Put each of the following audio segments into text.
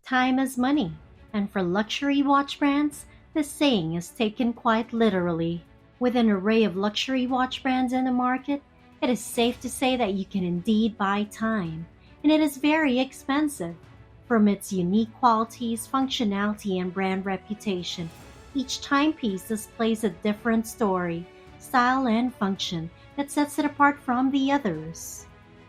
Time is money, and for luxury watch brands, this saying is taken quite literally. With an array of luxury watch brands in the market, it is safe to say that you can indeed buy time, and it is very expensive. From its unique qualities, functionality, and brand reputation, each timepiece displays a different story, style, and function that sets it apart from the others.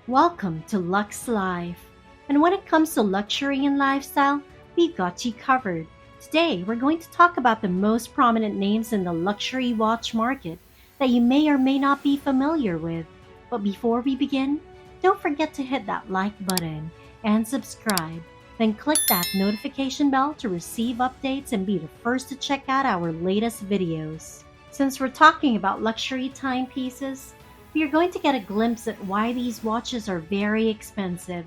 Welcome to Lux Life. And when it comes to luxury and lifestyle, we've got you covered. Today, we're going to talk about the most prominent names in the luxury watch market that you may or may not be familiar with. But before we begin, don't forget to hit that like button and subscribe. Then click that notification bell to receive updates and be the first to check out our latest videos. Since we're talking about luxury timepieces, we are going to get a glimpse at why these watches are very expensive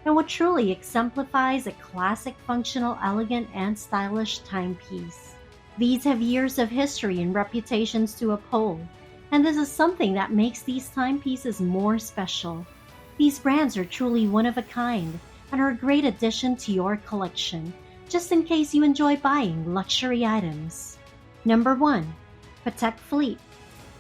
and what truly exemplifies a classic, functional, elegant, and stylish timepiece. These have years of history and reputations to uphold, and this is something that makes these timepieces more special. These brands are truly one of a kind and are a great addition to your collection, just in case you enjoy buying luxury items. Number 1. Patek Philippe.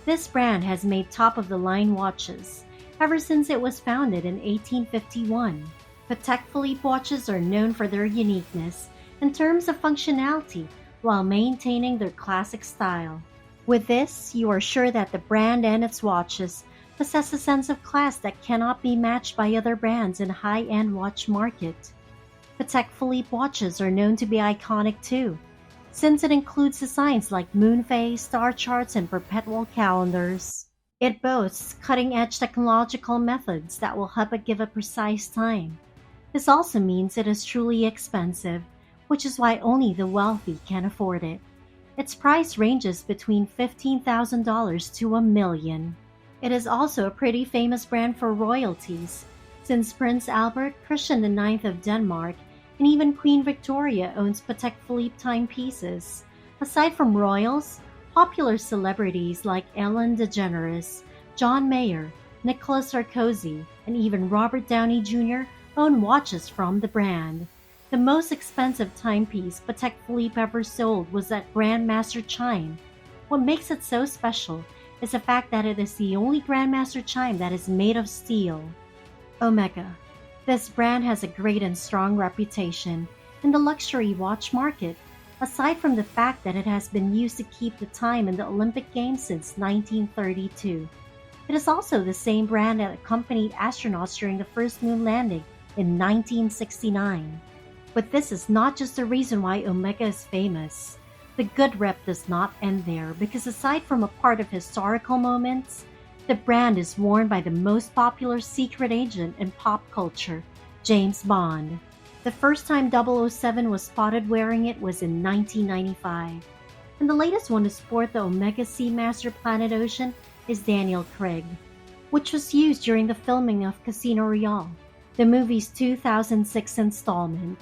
This brand has made top-of-the-line watches ever since it was founded in 1851. Patek Philippe watches are known for their uniqueness in terms of functionality while maintaining their classic style. With this, you are sure that the brand and its watches possess a sense of class that cannot be matched by other brands in the high-end watch market. Patek Philippe watches are known to be iconic too, since it includes designs like moon phase, star charts, and perpetual calendars. It boasts cutting-edge technological methods that will help it give a precise time. This also means it is truly expensive, which is why only the wealthy can afford it. Its price ranges between $15,000 to $1 million. It is also a pretty famous brand for royalties, since Prince Albert, Christian IX of Denmark, and even Queen Victoria owns Patek Philippe timepieces. Aside from royals, popular celebrities like Ellen DeGeneres, John Mayer, Nicolas Sarkozy, and even Robert Downey Jr. own watches from the brand. The most expensive timepiece Patek Philippe ever sold was that Grandmaster chime. What makes it so special is the fact that it is the only Grandmaster chime that is made of steel. Omega. This brand has a great and strong reputation in the luxury watch market, aside from the fact that it has been used to keep the time in the Olympic Games since 1932. It is also the same brand that accompanied astronauts during the first moon landing in 1969. But this is not just the reason why Omega is famous. The good rep does not end there, because aside from a part of historical moments, the brand is worn by the most popular secret agent in pop culture, James Bond. The first time 007 was spotted wearing it was in 1995. And the latest one to sport the Omega Seamaster Planet Ocean is Daniel Craig, which was used during the filming of Casino Royale, the movie's 2006 installment.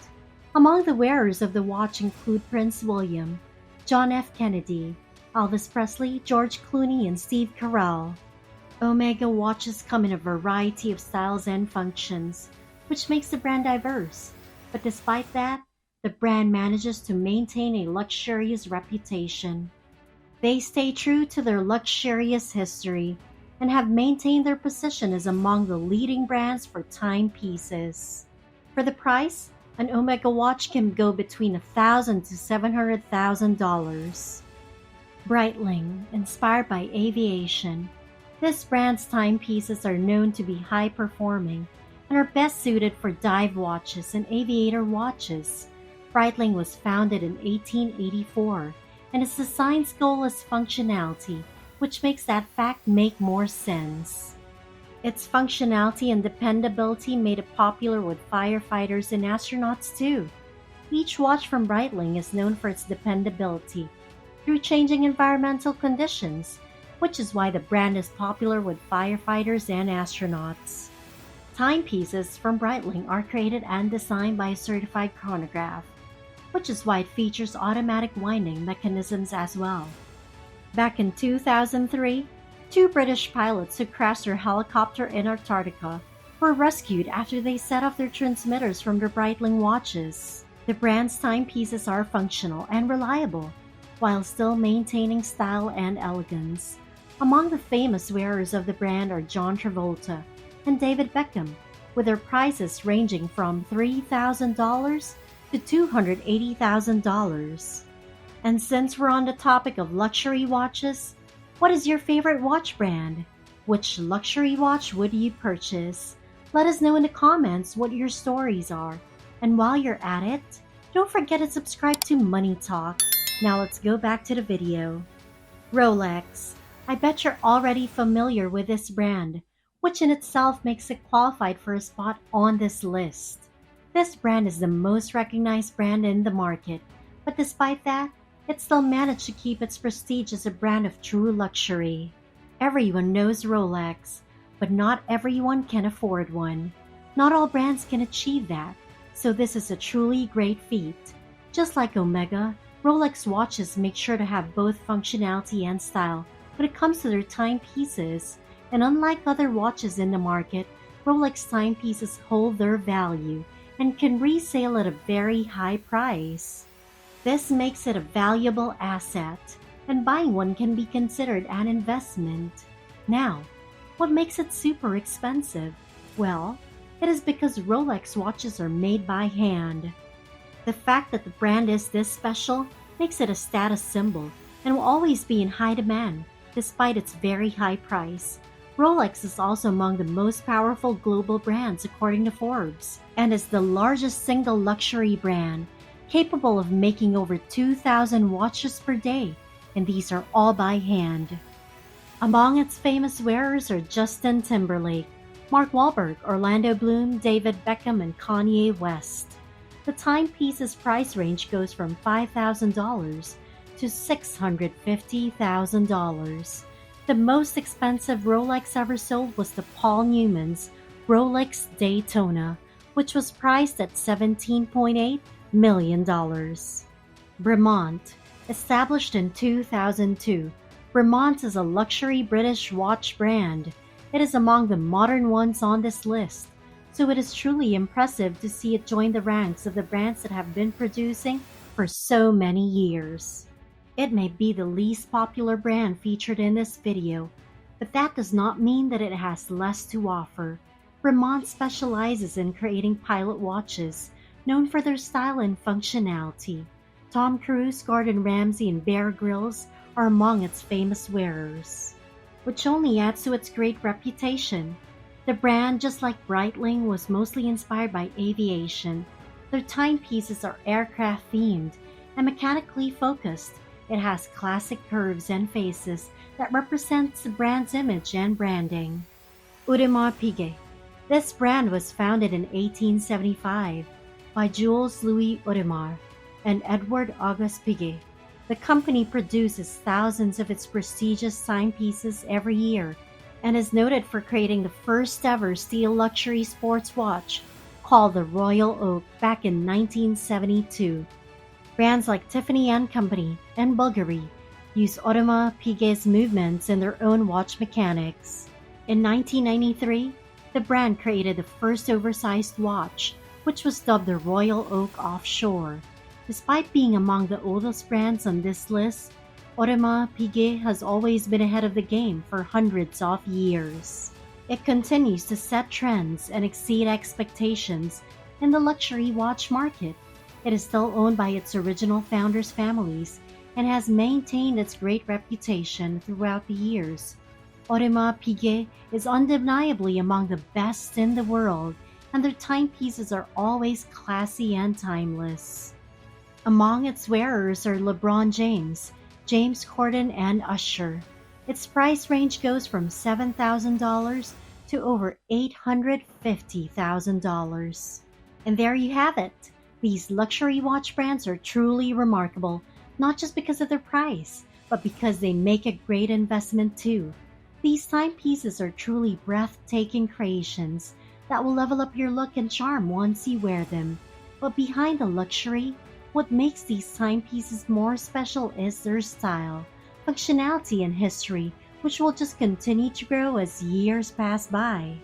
Among the wearers of the watch include Prince William, John F. Kennedy, Elvis Presley, George Clooney, and Steve Carell. Omega watches come in a variety of styles and functions, which makes the brand diverse. But despite that, the brand manages to maintain a luxurious reputation. They stay true to their luxurious history and have maintained their position as among the leading brands for timepieces. For the price, an Omega watch can go between $1,000 to $700,000. Breitling, inspired by aviation. This brand's timepieces are known to be high-performing and are best suited for dive watches and aviator watches. Breitling was founded in 1884, and its design's goal is functionality, which makes that fact make more sense. Its functionality and dependability made it popular with firefighters and astronauts too. Each watch from Breitling is known for its dependability through changing environmental conditions, which is why the brand is popular with firefighters and astronauts. Timepieces from Breitling are created and designed by a certified chronograph, which is why it features automatic winding mechanisms as well. Back in 2003, Two British pilots who crashed their helicopter in Antarctica were rescued after they set off their transmitters from their Breitling watches. The brand's timepieces are functional and reliable, while still maintaining style and elegance. Among the famous wearers of the brand are John Travolta and David Beckham, with their prices ranging from $3,000 to $280,000. And since we're on the topic of luxury watches, what is your favorite watch brand? Which luxury watch would you purchase? Let us know in the comments what your stories are. And while you're at it, don't forget to subscribe to Money Talk. Now let's go back to the video. Rolex. I bet you're already familiar with this brand, which in itself makes it qualified for a spot on this list. This brand is the most recognized brand in the market, but despite that, it still managed to keep its prestige as a brand of true luxury. Everyone knows Rolex, but not everyone can afford one. Not all brands can achieve that, so this is a truly great feat. Just like Omega, Rolex watches make sure to have both functionality and style when it comes to their timepieces, and unlike other watches in the market, Rolex timepieces hold their value and can resale at a very high price. This makes it a valuable asset, and buying one can be considered an investment. Now, what makes it super expensive? Well, it is because Rolex watches are made by hand. The fact that the brand is this special makes it a status symbol and will always be in high demand despite its very high price. Rolex is also among the most powerful global brands according to Forbes, and is the largest single luxury brand, capable of making over 2,000 watches per day, and these are all by hand. Among its famous wearers are Justin Timberlake, Mark Wahlberg, Orlando Bloom, David Beckham, and Kanye West. The timepiece's price range goes from $5,000 to $650,000. The most expensive Rolex ever sold was the Paul Newman's Rolex Daytona, which was priced at $17.8 million. Bremont. Established in 2002, Bremont is a luxury British watch brand. It is among the modern ones on this list, so it is truly impressive to see it join the ranks of the brands that have been producing for so many years. It may be the least popular brand featured in this video, but that does not mean that it has less to offer. Bremont specializes in creating pilot watches, known for their style and functionality. Tom Cruise, Gordon Ramsay, and Bear Grylls are among its famous wearers, which only adds to its great reputation. The brand, just like Breitling, was mostly inspired by aviation. Their timepieces are aircraft-themed and mechanically focused. It has classic curves and faces that represents the brand's image and branding. Oriente Piguet. This brand was founded in 1875 by Jules Louis Audemars and Edward Auguste Piguet. The company produces thousands of its prestigious timepieces every year and is noted for creating the first ever steel luxury sports watch called the Royal Oak back in 1972. Brands like Tiffany & Company and Bulgari use Audemars Piguet's movements in their own watch mechanics. In 1993, the brand created the first oversized watch, which was dubbed the Royal Oak Offshore. Despite being among the oldest brands on this list, Audemars Piguet has always been ahead of the game for hundreds of years. It continues to set trends and exceed expectations in the luxury watch market. It is still owned by its original founders' families and has maintained its great reputation throughout the years. Audemars Piguet is undeniably among the best in the world, and their timepieces are always classy and timeless. Among its wearers are LeBron James, James Corden, and Usher. Its price range goes from $7,000 to over $850,000. And there you have it. These luxury watch brands are truly remarkable, not just because of their price, but because they make a great investment too. These timepieces are truly breathtaking creations that will level up your look and charm once you wear them. But behind the luxury, what makes these timepieces more special is their style, functionality, and history, which will just continue to grow as years pass by.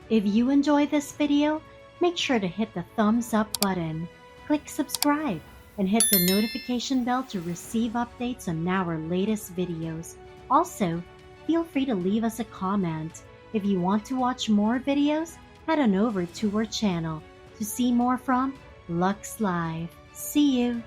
If you enjoyed this video, make sure to hit the thumbs up button, click subscribe, and hit the notification bell to receive updates on our latest videos. Also, feel free to leave us a comment. If you want to watch more videos, head on over to our channel to see more from Lux Live. See you!